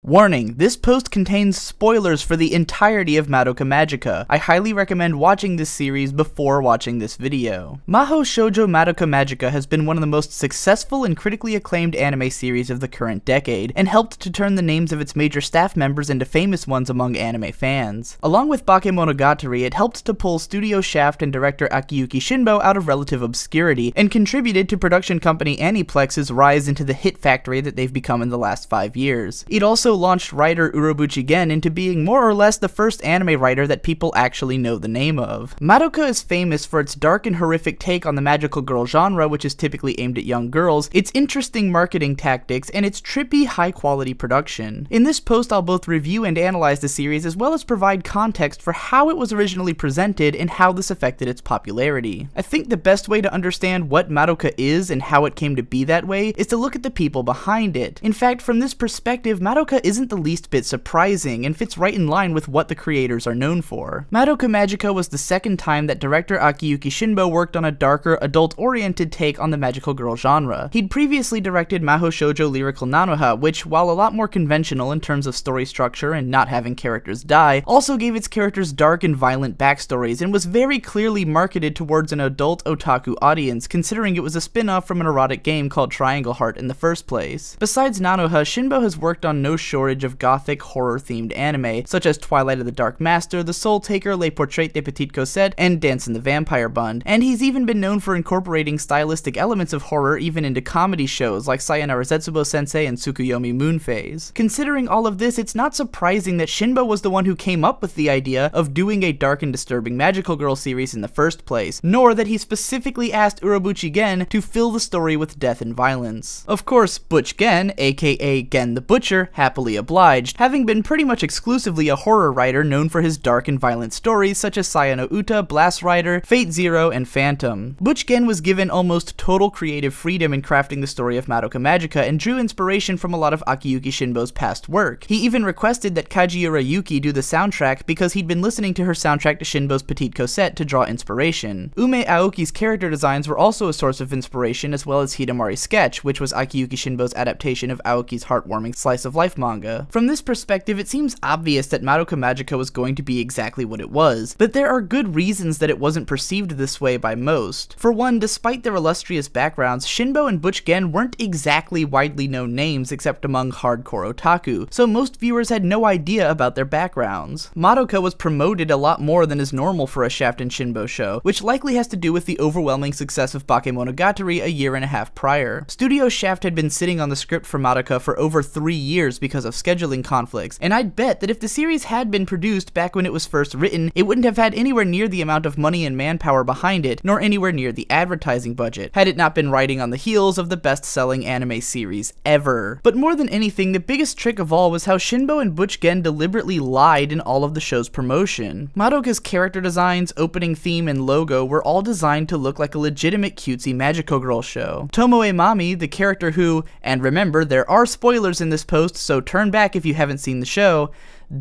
Warning, this post contains spoilers for the entirety of Madoka Magica. I highly recommend watching this series before watching this video. Mahou Shoujo Madoka Magica has been one of the most successful and critically acclaimed anime series of the current decade, and helped to turn the names of its major staff members into famous ones among anime fans. Along with Bakemonogatari, it helped to pull Studio Shaft and director Akiyuki Shinbo out of relative obscurity, and contributed to production company Aniplex's rise into the hit factory that they've become in the last 5 years. It also launched writer Urobuchi Gen into being more or less the first anime writer that people actually know the name of. Madoka is famous for its dark and horrific take on the magical girl genre, which is typically aimed at young girls, its interesting marketing tactics, and its trippy, high-quality production. In this post, I'll both review and analyze the series, as well as provide context for how it was originally presented and how this affected its popularity. I think the best way to understand what Madoka is and how it came to be that way is to look at the people behind it. In fact, from this perspective, Madoka isn't the least bit surprising and fits right in line with what the creators are known for. Madoka Magica was the second time that director Akiyuki Shinbo worked on a darker, adult-oriented take on the magical girl genre. He'd previously directed Mahou Shoujo Lyrical Nanoha, which, while a lot more conventional in terms of story structure and not having characters die, also gave its characters dark and violent backstories and was very clearly marketed towards an adult otaku audience, considering it was a spin-off from an erotic game called Triangle Heart in the first place. Besides Nanoha, Shinbo has worked on no shortage of gothic horror-themed anime, such as Twilight of the Dark Master, The Soul Taker, Les Portraits de Petite Cosette, and Dance in the Vampire Bund, and he's even been known for incorporating stylistic elements of horror even into comedy shows like Sayonara Zetsubo Sensei and Tsukuyomi Moon Phase. Considering all of this, it's not surprising that Shinbo was the one who came up with the idea of doing a dark and disturbing magical girl series in the first place, nor that he specifically asked Urobuchi Gen to fill the story with death and violence. Of course, Butch Gen, aka Gen the Butcher, happily obliged, having been pretty much exclusively a horror writer known for his dark and violent stories such as Sayano Uta, Blast Rider, Fate Zero, and Phantom. Butch Gen was given almost total creative freedom in crafting the story of Madoka Magica and drew inspiration from a lot of Akiyuki Shinbo's past work. He even requested that Kajiura Yuki do the soundtrack because he'd been listening to her soundtrack to Shinbo's Petite Cosette to draw inspiration. Ume Aoki's character designs were also a source of inspiration, as well as Hidamari's Sketch, which was Akiyuki Shinbo's adaptation of Aoki's heartwarming slice-of-life manga. From this perspective, it seems obvious that Madoka Magica was going to be exactly what it was, but there are good reasons that it wasn't perceived this way by most. For one, despite their illustrious backgrounds, Shinbo and Butch Gen weren't exactly widely known names except among hardcore otaku, so most viewers had no idea about their backgrounds. Madoka was promoted a lot more than is normal for a Shaft and Shinbo show, which likely has to do with the overwhelming success of Bakemonogatari a year and a half prior. Studio Shaft had been sitting on the script for Madoka for over 3 years because of scheduling conflicts, and I'd bet that if the series had been produced back when it was first written, it wouldn't have had anywhere near the amount of money and manpower behind it, nor anywhere near the advertising budget, had it not been riding on the heels of the best-selling anime series ever. But more than anything, the biggest trick of all was how Shinbo and Butch Gen deliberately lied in all of the show's promotion. Madoka's character designs, opening theme, and logo were all designed to look like a legitimate cutesy magical girl show. Tomoe Mami, the character who, and remember, there are spoilers in this post, so turn back if you haven't seen the show,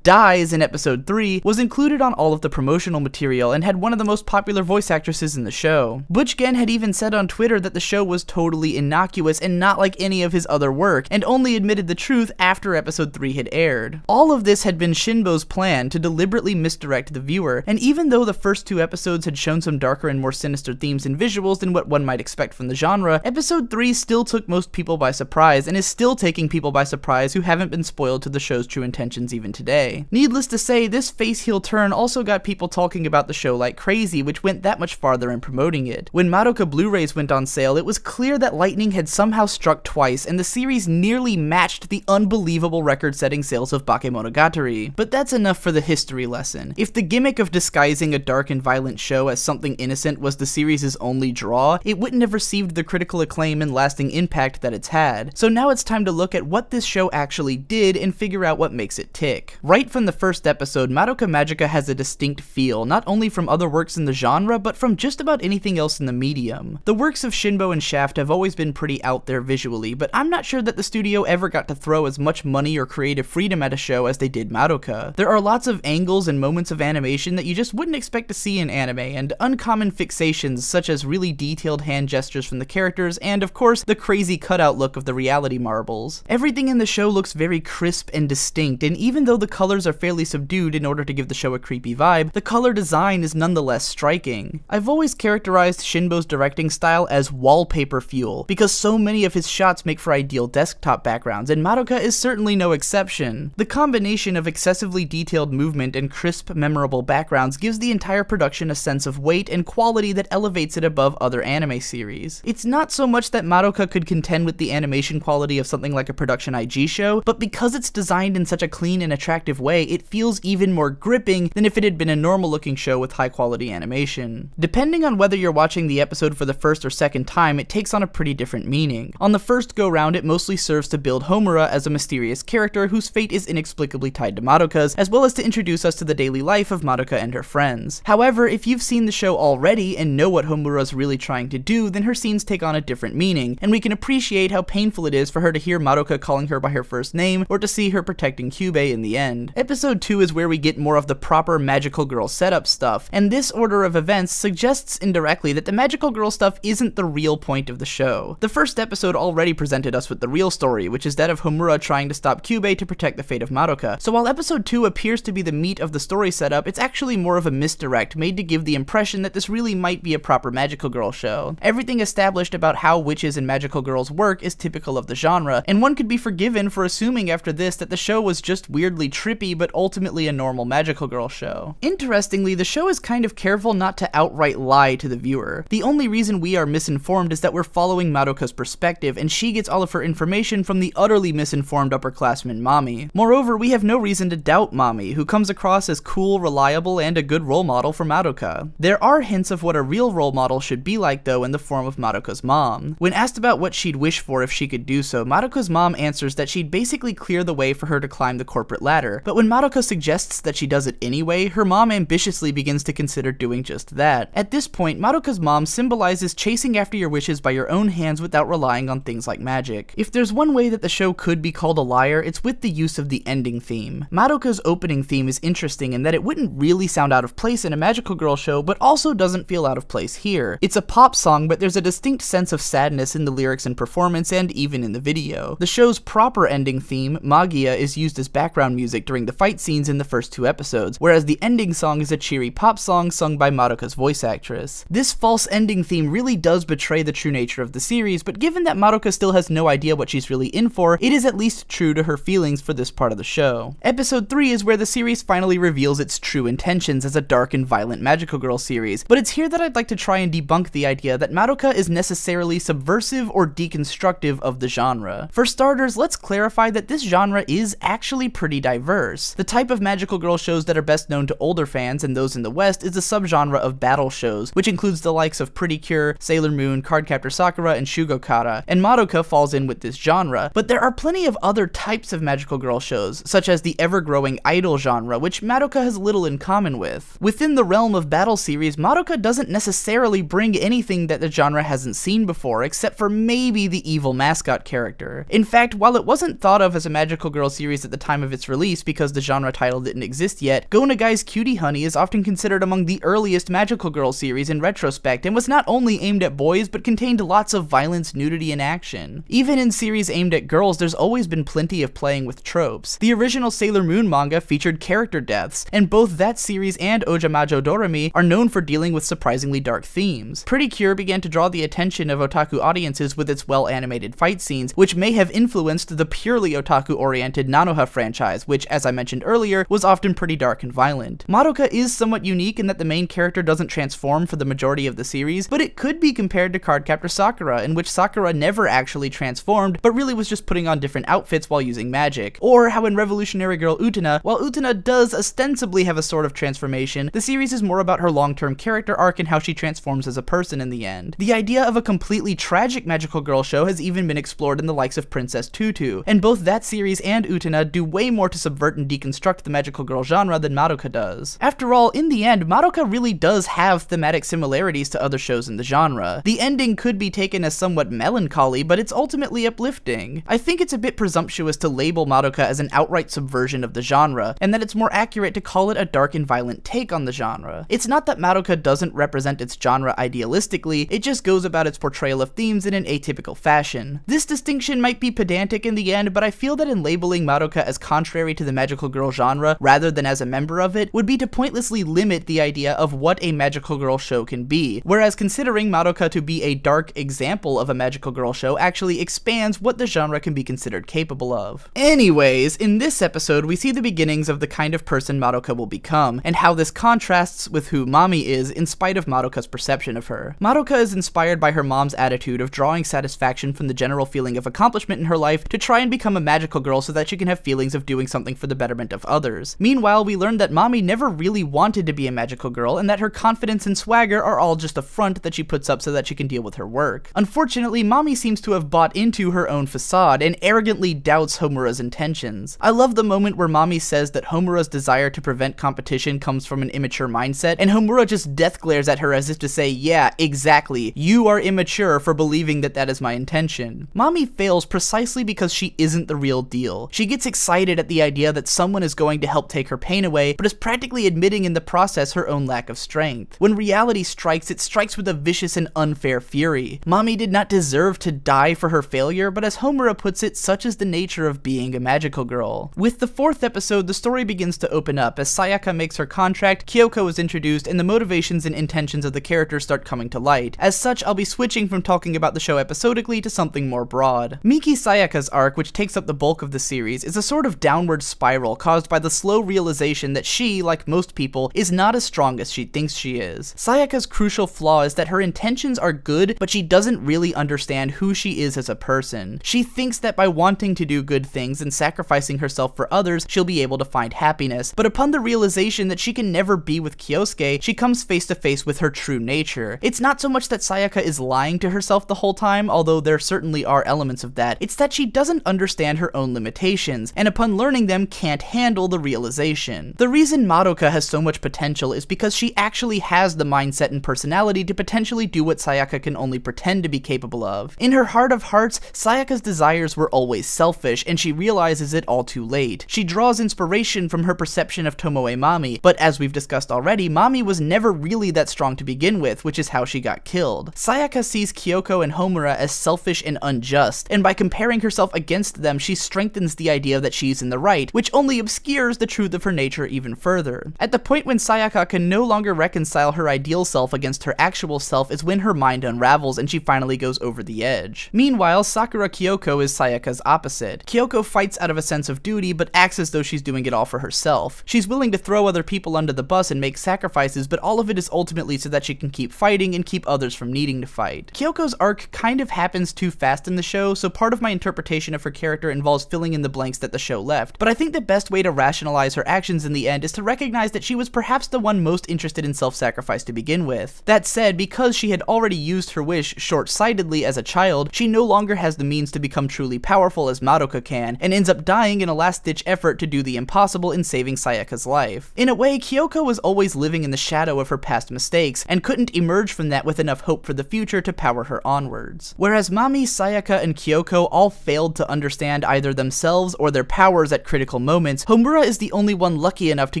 dies in episode 3, was included on all of the promotional material and had one of the most popular voice actresses in the show. Butch Gen had even said on Twitter that the show was totally innocuous and not like any of his other work, and only admitted the truth after episode 3 had aired. All of this had been Shinbo's plan to deliberately misdirect the viewer, and even though the first 2 episodes had shown some darker and more sinister themes and visuals than what one might expect from the genre, episode 3 still took most people by surprise, and is still taking people by surprise who haven't been spoiled to the show's true intentions even today. Needless to say, this face-heel turn also got people talking about the show like crazy, which went that much farther in promoting it. When Madoka Blu-rays went on sale, it was clear that lightning had somehow struck twice, and the series nearly matched the unbelievable record-setting sales of Bakemonogatari. But that's enough for the history lesson. If the gimmick of disguising a dark and violent show as something innocent was the series' only draw, it wouldn't have received the critical acclaim and lasting impact that it's had. So now it's time to look at what this show actually did and figure out what makes it tick. Right from the first episode, Madoka Magica has a distinct feel, not only from other works in the genre, but from just about anything else in the medium. The works of Shinbo and Shaft have always been pretty out there visually, but I'm not sure that the studio ever got to throw as much money or creative freedom at a show as they did Madoka. There are lots of angles and moments of animation that you just wouldn't expect to see in anime, and uncommon fixations such as really detailed hand gestures from the characters, and of course, the crazy cutout look of the reality marbles. Everything in the show looks very crisp and distinct, and even though the colors are fairly subdued in order to give the show a creepy vibe, the color design is nonetheless striking. I've always characterized Shinbo's directing style as wallpaper fuel, because so many of his shots make for ideal desktop backgrounds, and Madoka is certainly no exception. The combination of excessively detailed movement and crisp, memorable backgrounds gives the entire production a sense of weight and quality that elevates it above other anime series. It's not so much that Madoka could contend with the animation quality of something like a production IG show, but because it's designed in such a clean and attractive way, it feels even more gripping than if it had been a normal looking show with high quality animation. Depending on whether you're watching the episode for the first or second time, it takes on a pretty different meaning. On the first go round, it mostly serves to build Homura as a mysterious character whose fate is inexplicably tied to Madoka's, as well as to introduce us to the daily life of Madoka and her friends. However, if you've seen the show already and know what Homura's really trying to do, then her scenes take on a different meaning, and we can appreciate how painful it is for her to hear Madoka calling her by her first name, or to see her protecting Kyubey in the end. Episode 2 is where we get more of the proper magical girl setup stuff, and this order of events suggests indirectly that the magical girl stuff isn't the real point of the show. The first episode already presented us with the real story, which is that of Homura trying to stop Kyubey to protect the fate of Madoka. So while episode 2 appears to be the meat of the story setup, it's actually more of a misdirect made to give the impression that this really might be a proper magical girl show. Everything established about how witches and magical girls work is typical of the genre, and one could be forgiven for assuming after this that the show was just weirdly trippy but ultimately a normal magical girl show. Interestingly, the show is kind of careful not to outright lie to the viewer. The only reason we are misinformed is that we're following Madoka's perspective, and she gets all of her information from the utterly misinformed upperclassman Mami. Moreover, we have no reason to doubt Mami, who comes across as cool, reliable, and a good role model for Madoka. There are hints of what a real role model should be like though in the form of Madoka's mom. When asked about what she'd wish for if she could do so, Madoka's mom answers that she'd basically clear the way for her to climb the corporate ladder, but when Madoka suggests that she does it anyway, her mom ambitiously begins to consider doing just that. At this point, Madoka's mom symbolizes chasing after your wishes by your own hands without relying on things like magic. If there's one way that the show could be called a liar, it's with the use of the ending theme. Madoka's opening theme is interesting in that it wouldn't really sound out of place in a magical girl show, but also doesn't feel out of place here. It's a pop song, but there's a distinct sense of sadness in the lyrics and performance, and even in the video. The show's proper ending theme, Magica, is used as background music during the fight scenes in the first 2 episodes, whereas the ending song is a cheery pop song sung by Madoka's voice actress. This false ending theme really does betray the true nature of the series, but given that Madoka still has no idea what she's really in for, it is at least true to her feelings for this part of the show. Episode 3 is where the series finally reveals its true intentions as a dark and violent magical girl series, but it's here that I'd like to try and debunk the idea that Madoka is necessarily subversive or deconstructive of the genre. For starters, let's clarify that this genre is actually pretty diverse. The type of magical girl shows that are best known to older fans and those in the West is the subgenre of battle shows, which includes the likes of Pretty Cure, Sailor Moon, Cardcaptor Sakura, and Shugo Kara, and Madoka falls in with this genre. But there are plenty of other types of magical girl shows, such as the ever-growing idol genre, which Madoka has little in common with. Within the realm of battle series, Madoka doesn't necessarily bring anything that the genre hasn't seen before, except for maybe the evil mascot character. In fact, while it wasn't thought of as a magical girl series at the time of its release because the genre title didn't exist yet, Go Nagai's Cutie Honey is often considered among the earliest magical girl series in retrospect, and was not only aimed at boys, but contained lots of violence, nudity, and action. Even in series aimed at girls, there's always been plenty of playing with tropes. The original Sailor Moon manga featured character deaths, and both that series and Ojamajo Doremi are known for dealing with surprisingly dark themes. Pretty Cure began to draw the attention of otaku audiences with its well-animated fight scenes, which may have influenced the purely otaku-oriented Nanoha franchise, which, as I mentioned earlier, was often pretty dark and violent. Madoka is somewhat unique in that the main character doesn't transform for the majority of the series, but it could be compared to Cardcaptor Sakura, in which Sakura never actually transformed, but really was just putting on different outfits while using magic. Or how in Revolutionary Girl Utena, while Utena does ostensibly have a sort of transformation, the series is more about her long-term character arc and how she transforms as a person in the end. The idea of a completely tragic magical girl show has even been explored in the likes of Princess Tutu, and both that series and Utena do way more to subvert and deconstruct the magical girl genre than Madoka does. After all, in the end, Madoka really does have thematic similarities to other shows in the genre. The ending could be taken as somewhat melancholy, but it's ultimately uplifting. I think it's a bit presumptuous to label Madoka as an outright subversion of the genre, and that it's more accurate to call it a dark and violent take on the genre. It's not that Madoka doesn't represent its genre idealistically, it just goes about its portrayal of themes in an atypical fashion. This distinction might be pedantic in the end, but I feel that in labeling Madoka as contrary to the magical girl genre, rather than as a member of it, would be to pointlessly limit the idea of what a magical girl show can be, whereas considering Madoka to be a dark example of a magical girl show actually expands what the genre can be considered capable of. Anyways, in this episode, we see the beginnings of the kind of person Madoka will become, and how this contrasts with who Mami is in spite of Madoka's perception of her. Madoka is inspired by her mom's attitude of drawing satisfaction from the general feeling of accomplishment in her life to try and become a magical girl so that she can have feelings of doing something for the betterment of others. Meanwhile, we learn that Mami never really wanted to be a magical girl, and that her confidence and swagger are all just a front that she puts up so that she can deal with her work. Unfortunately, Mami seems to have bought into her own facade and arrogantly doubts Homura's intentions. I love the moment where Mami says that Homura's desire to prevent competition comes from an immature mindset, and Homura just death glares at her as if to say, yeah, exactly, you are immature for believing that that is my intention. Mami fails precisely because she isn't the real deal. She gets excited at the idea that someone is going to help take her pain away, but is practically admitting in the process her own lack of strength. When reality strikes, it strikes with a vicious and unfair fury. Mami did not deserve to die for her failure, but as Homura puts it, such is the nature of being a magical girl. With the fourth episode, the story begins to open up as Sayaka makes her contract, Kyoko is introduced, and the motivations and intentions of the characters start coming to light. As such, I'll be switching from talking about the show episodically to something more broad. Miki Sayaka's arc, which takes up the bulk of the series, is a sort of downward spiral caused by the slow realization that she, like most people, is not as strong as she thinks she is. Sayaka's crucial flaw is that her intentions are good, but she doesn't really understand who she is as a person. She thinks that by wanting to do good things and sacrificing herself for others, she'll be able to find happiness, but upon the realization that she can never be with Kyosuke, she comes face to face with her true nature. It's not so much that Sayaka is lying to herself the whole time, although there certainly are elements of that. It's that she doesn't understand her own limitations, and upon learning them, can't handle the realization. The reason Madoka has so much potential is because she actually has the mindset and personality to potentially do what Sayaka can only pretend to be capable of. In her heart of hearts, Sayaka's desires were always selfish, and she realizes it all too late. She draws inspiration from her perception of Tomoe Mami, but as we've discussed already, Mami was never really that strong to begin with, which is how she got killed. Sayaka sees Kyoko and Homura as selfish and unjust, and by comparing herself against them, she strengthens the idea that she's in the right, which only obscures the truth of her nature even further. At the point when Sayaka can no longer reconcile her ideal self against her actual self is when her mind unravels and she finally goes over the edge. Meanwhile, Sakura Kyoko is Sayaka's opposite. Kyoko fights out of a sense of duty, but acts as though she's doing it all for herself. She's willing to throw other people under the bus and make sacrifices, but all of it is ultimately so that she can keep fighting and keep others from needing to fight. Kyoko's arc kind of happens too fast in the show, so part of my interpretation of her character involves filling in the blanks that the show left, but I think the best way to rationalize her actions in the end is to recognize that she was perhaps the one most interested in self-sacrifice to begin with. That said, because she had already used her wish short-sightedly as a child, she no longer has the means to become truly powerful as Madoka can, and ends up dying in a last-ditch effort to do the impossible in saving Sayaka's life. In a way, Kyoko was always living in the shadow of her past mistakes, and couldn't emerge from that with enough hope for the future to power her onwards. Whereas Mami, Sayaka, and Kyoko all failed to understand either themselves or their powers at critical moments, Homura is the only one lucky enough to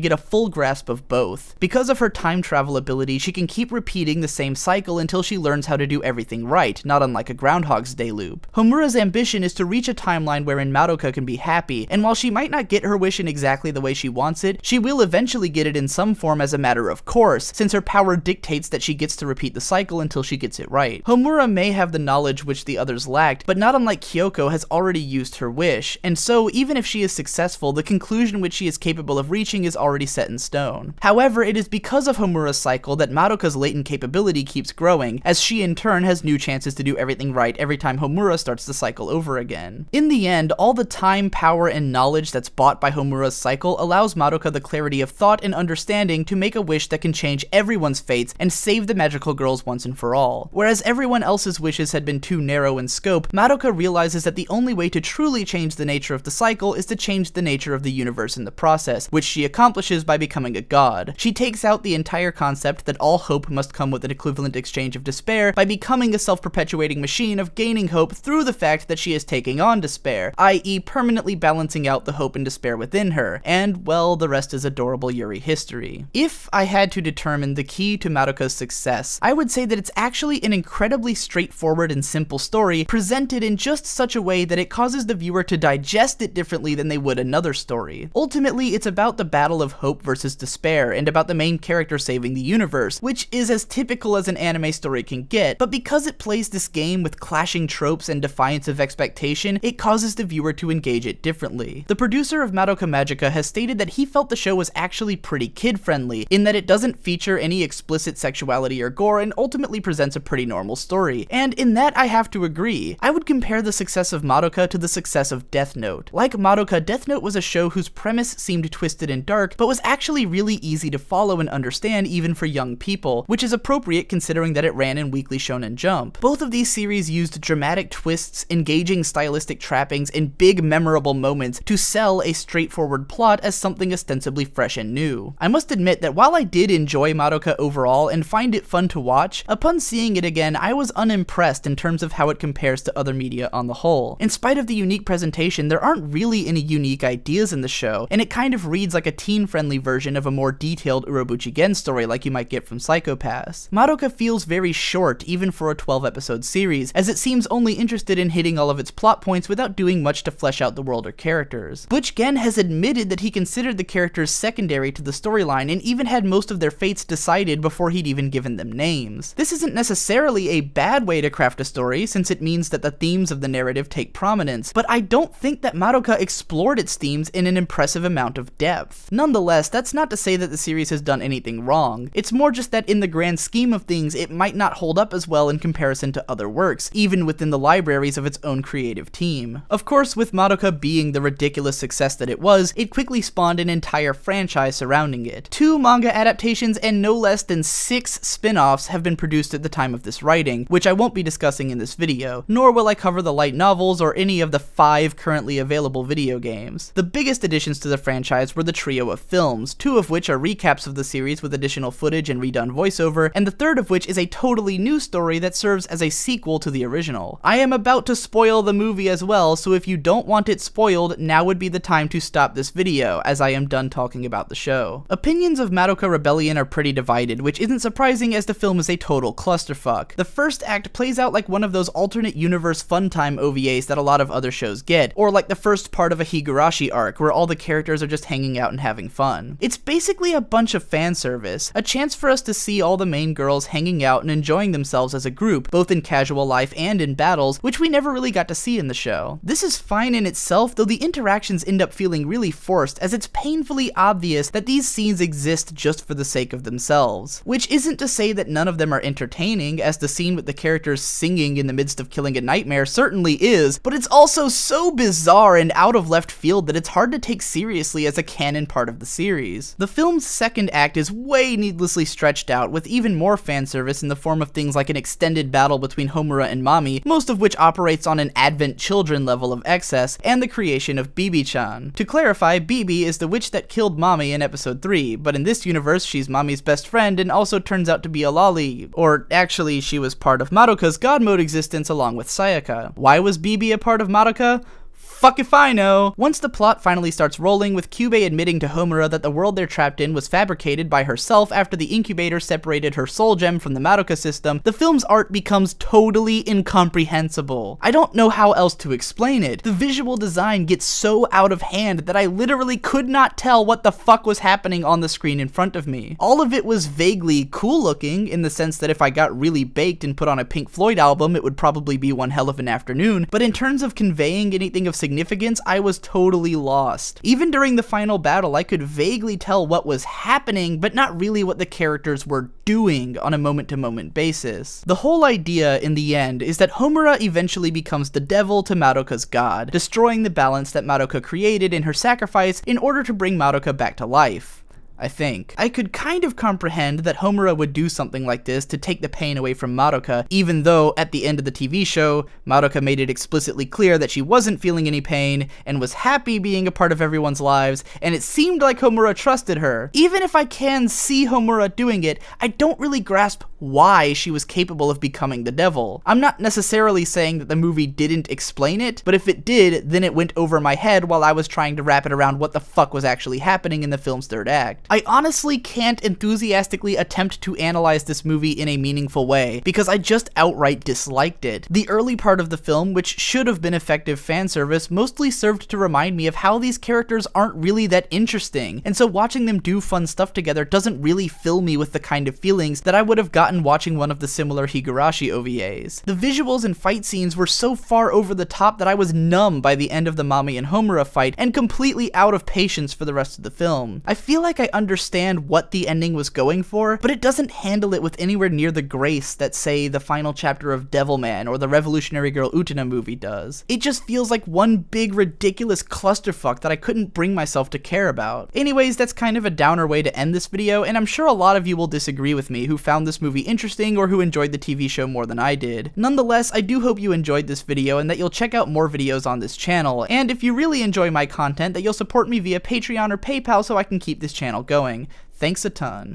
get a full grasp of both. Because of her time travel ability, she can keep repeating the same cycle until she learns how to do everything right, not unlike a Groundhog's Day loop. Homura's ambition is to reach a timeline wherein Madoka can be happy, and while she might not get her wish in exactly the way she wants it, she will eventually get it in some form as a matter of course, since her power dictates that she gets to repeat the cycle until she gets it right. Homura may have the knowledge which the others lacked, but not unlike Kyoko has already used her wish, and so even if she is successful, the conclusion which she is capable of reaching is already set in stone. However, it is because of Homura's cycle that Madoka's latent capability keeps growing, as she in turn has new chances to do everything right every time Homura starts the cycle over again. In the end, all the time, power, and knowledge that's bought by Homura's cycle allows Madoka the clarity of thought and understanding to make a wish that can change everyone's fates and save the magical girls once and for all. Whereas everyone else's wishes had been too narrow in scope, Madoka realizes that the only way to truly change the nature of the cycle is to change the the nature of the universe in the process, which she accomplishes by becoming a god. She takes out the entire concept that all hope must come with an equivalent exchange of despair by becoming a self-perpetuating machine of gaining hope through the fact that she is taking on despair, i.e. permanently balancing out the hope and despair within her, and, well, the rest is adorable Yuri history. If I had to determine the key to Madoka's success, I would say that it's actually an incredibly straightforward and simple story, presented in just such a way that it causes the viewer to digest it differently than they would another story. Ultimately, it's about the battle of hope versus despair, and about the main character saving the universe, which is as typical as an anime story can get, but because it plays this game with clashing tropes and defiance of expectation, it causes the viewer to engage it differently. The producer of Madoka Magica has stated that he felt the show was actually pretty kid-friendly, in that it doesn't feature any explicit sexuality or gore and ultimately presents a pretty normal story, and in that I have to agree. I would compare the success of Madoka to the success of Death Note. Like Madoka, Death Note was a show whose premise seemed twisted and dark, but was actually really easy to follow and understand even for young people, which is appropriate considering that it ran in Weekly Shonen Jump. Both of these series used dramatic twists, engaging stylistic trappings, and big memorable moments to sell a straightforward plot as something ostensibly fresh and new. I must admit that while I did enjoy Madoka overall and find it fun to watch, upon seeing it again I was unimpressed in terms of how it compares to other media on the whole. In spite of the unique presentation, there aren't really any unique ideas in the show, and it kind of reads like a teen-friendly version of a more detailed Urobuchi-gen story like you might get from Psycho Pass. Madoka feels very short even for a 12-episode series, as it seems only interested in hitting all of its plot points without doing much to flesh out the world or characters. Butch Gen has admitted that he considered the characters secondary to the storyline and even had most of their fates decided before he'd even given them names. This isn't necessarily a bad way to craft a story, since it means that the themes of the narrative take prominence, but I don't think that Madoka explored its themes in an impressive amount of depth. Nonetheless, that's not to say that the series has done anything wrong. It's more just that in the grand scheme of things, it might not hold up as well in comparison to other works, even within the libraries of its own creative team. Of course, with Madoka being the ridiculous success that it was, it quickly spawned an entire franchise surrounding it. 2 manga adaptations and no less than 6 spin-offs have been produced at the time of this writing, which I won't be discussing in this video, nor will I cover the light novels or any of the 5 currently available video games. The biggest additions to the franchise were the trio of films, 2 of which are recaps of the series with additional footage and redone voiceover, and the third of which is a totally new story that serves as a sequel to the original. I am about to spoil the movie as well, so if you don't want it spoiled, now would be the time to stop this video, as I am done talking about the show. Opinions of Madoka Rebellion are pretty divided, which isn't surprising as the film is a total clusterfuck. The first act plays out like one of those alternate universe funtime OVAs that a lot of other shows get, or like the first part of a Higurashi arc, where all the characters are just hanging out and having fun. It's basically a bunch of fan service, a chance for us to see all the main girls hanging out and enjoying themselves as a group, both in casual life and in battles, which we never really got to see in the show. This is fine in itself, though the interactions end up feeling really forced, as it's painfully obvious that these scenes exist just for the sake of themselves. Which isn't to say that none of them are entertaining, as the scene with the characters singing in the midst of killing a nightmare certainly is, but it's also so bizarre and out of left field that it's hard to take seriously as a canon part of the series. The film's second act is way needlessly stretched out, with even more fan service in the form of things like an extended battle between Homura and Mami, most of which operates on an Advent Children level of excess, and the creation of Bibi-chan. To clarify, Bibi is the witch that killed Mami in episode 3, but in this universe she's Mami's best friend and also turns out to be a loli, or actually she was part of Madoka's God Mode existence along with Sayaka. Why was Bibi a part of Madoka? Fuck if I know! Once the plot finally starts rolling, with Kyubey admitting to Homura that the world they're trapped in was fabricated by herself after the incubator separated her soul gem from the Madoka system, the film's art becomes totally incomprehensible. I don't know how else to explain it. The visual design gets so out of hand that I literally could not tell what the fuck was happening on the screen in front of me. All of it was vaguely cool looking, in the sense that if I got really baked and put on a Pink Floyd album, it would probably be one hell of an afternoon, but in terms of conveying anything of significance, I was totally lost. Even during the final battle, I could vaguely tell what was happening, but not really what the characters were doing on a moment-to-moment basis. The whole idea, in the end, is that Homura eventually becomes the devil to Madoka's god, destroying the balance that Madoka created in her sacrifice in order to bring Madoka back to life. I think. I could kind of comprehend that Homura would do something like this to take the pain away from Madoka, even though at the end of the TV show, Madoka made it explicitly clear that she wasn't feeling any pain and was happy being a part of everyone's lives, and it seemed like Homura trusted her. Even if I can see Homura doing it, I don't really grasp why she was capable of becoming the devil. I'm not necessarily saying that the movie didn't explain it, but if it did, then it went over my head while I was trying to wrap it around what the fuck was actually happening in the film's third act. I honestly can't enthusiastically attempt to analyze this movie in a meaningful way, because I just outright disliked it. The early part of the film, which should have been effective fan service, mostly served to remind me of how these characters aren't really that interesting, and so watching them do fun stuff together doesn't really fill me with the kind of feelings that I would have gotten watching one of the similar Higurashi OVAs. The visuals and fight scenes were so far over the top that I was numb by the end of the Mami and Homura fight and completely out of patience for the rest of the film. I feel like I understand what the ending was going for, but it doesn't handle it with anywhere near the grace that, say, the final chapter of Devilman or the Revolutionary Girl Utena movie does. It just feels like one big ridiculous clusterfuck that I couldn't bring myself to care about. Anyways, that's kind of a downer way to end this video, and I'm sure a lot of you will disagree with me who found this movie interesting or who enjoyed the TV show more than I did. Nonetheless, I do hope you enjoyed this video and that you'll check out more videos on this channel, and if you really enjoy my content, that you'll support me via Patreon or PayPal so I can keep this channel going. Thanks a ton.